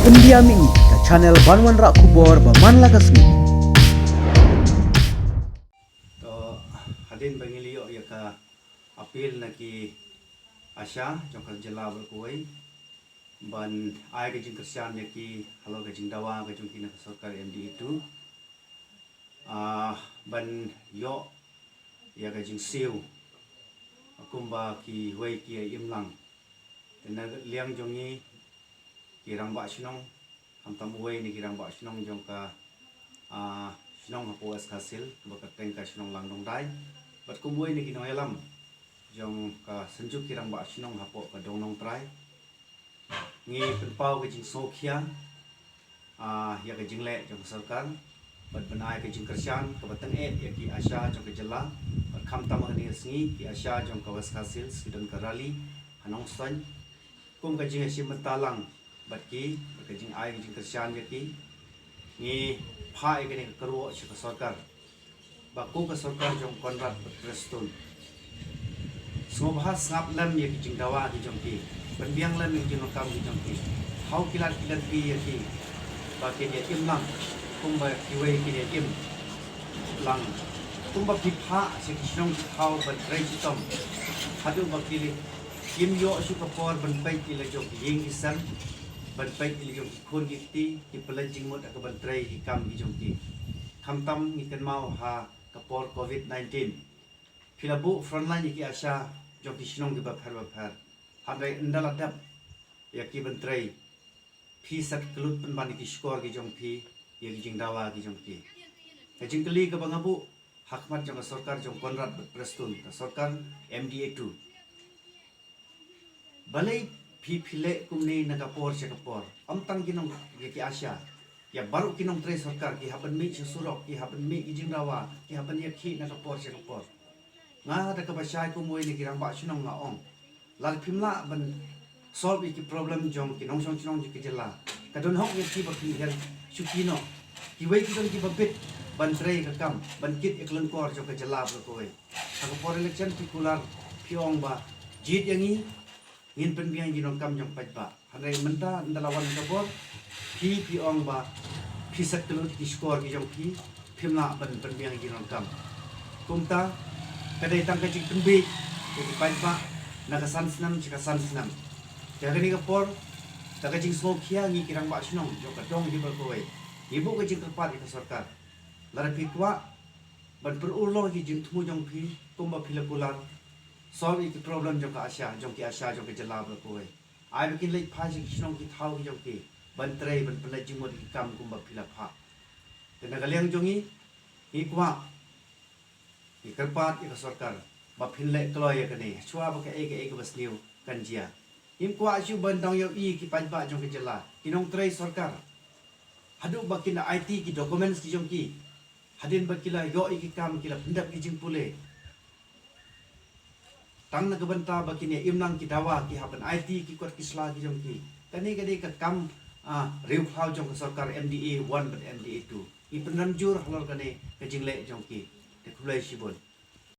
Pendiami ke channel Banwan Rak Kubor Baman Lagasmi. To hadin bangilio ya ka apil na ki Asya jongkal jela berkuai ban ai ke jing kersian ya ki halo ke jing dawa ke jong kina sarkar MD itu ban yo ya ke jing siu akumba ki wei ki imlang tena liang jongi kirang ba sinong hamtam wei ni kirang ba sinong jongka sinong hapuas hasil bakateng ka sinong lang dong dai bat kumwei ni kinoelam jong ka senjuk kirang ba sinong hapo ka dong nong trai ngi penpau ke jing sokhia ya ke jing le jong sarkar bat benai ke jing kersian ka bateng ya ki Asya jong ke jela bat kham tam ni sngi ki Asya jong ka was hasil sidon ka rali hanong san kum ka jing asim talang bat ki ke jing ai ke jing kersian ya ki ngi pha ke ni karuo si ka sarkar baku ka sarkar jong konrad Preston Sumabahas ngap lam ya kijing dawa ki jong ki penbiang lam ya kijing kam ki jong ki hau kilat bi ya ki baki dia im lang kumba kiwei ki dia im lang kumba pipha si kisong hau ban trai sitom hadu baki kim yo su ka por ban pai ki la jong ying isan ban pai ki jong khon ki ti ki pelajing mot ka ban trai ki kam ki jong ki kham tam ni kan mau ha ka por COVID-19 Filabu frontline ki Asya jong ki sinong ki bapar hamdai ndala dap ya ki bentrai phi sat kelut penbani ki skor ki jong phi ya ki jing dawa ki jong ki ka jing keli ka bangabu hakmat jong sarkar jong konrad Preston ka sarkar MDA 2 balai phi phile kumni nakapor se kapor amtang kinong ki Asya ya baru kinong tre sarkar ki haban mi surok ki haban mi ki jing dawa ki haban ya ki nakapor se kapor nga ada kabasai ko moy ni kirang ba sinong nga ong lal phimla ban solve ki problem jong ki nong song sinong ki jela kadon hok ye ki ba ki hel chukino ki wei ki don ki babet ban trei ka kam ban kit ek leng kor jo ka jela bro ko wei ha for election particular phiong ba jit yangi ngin pen biang jinong kam jong pat ba hanai menta ndalawan ka bor phi ong ba phi sak kelut ki score ki jong ki phimla ban pen biang jinong kam kumta kadai tang kajing tembi jadi pajba nagasan senam jika san senam jaga ni kapor tak kajing smokia ngi kirang ba sinong jo ka dong di berkoi ibu kajing kerpat ka sarkar lar pitwa ban perulo ki jing thumu jong phi kumba phila pular solve ki problem jo ka Asya jong ki Asya jong ka jela berkoi ai bikin lek pha jing sinong ki thau ki jong ki ban trei ban pelajing mod ki kam kumba phila pha tenaga liang jongi ikwa ikarpat ika sarkar ba phinle kloy ya kane chua ba ka eke bas niu kanjia im kwa chu ban dong yo I ki panba jong ke jela kinong trai sarkar hadu ba kina IT ki documents ki jong ki hadin ba kila yo ki kam kila pendap ki jing pule tang na gabanta ba kini imlang ki dawa ki haban IT ki kot ki sla ki jong ki kani ka kam riu khau jong sarkar MDA 1 but MDA 2 I penram jur halal kane ke jingle jong ki te khulai sibon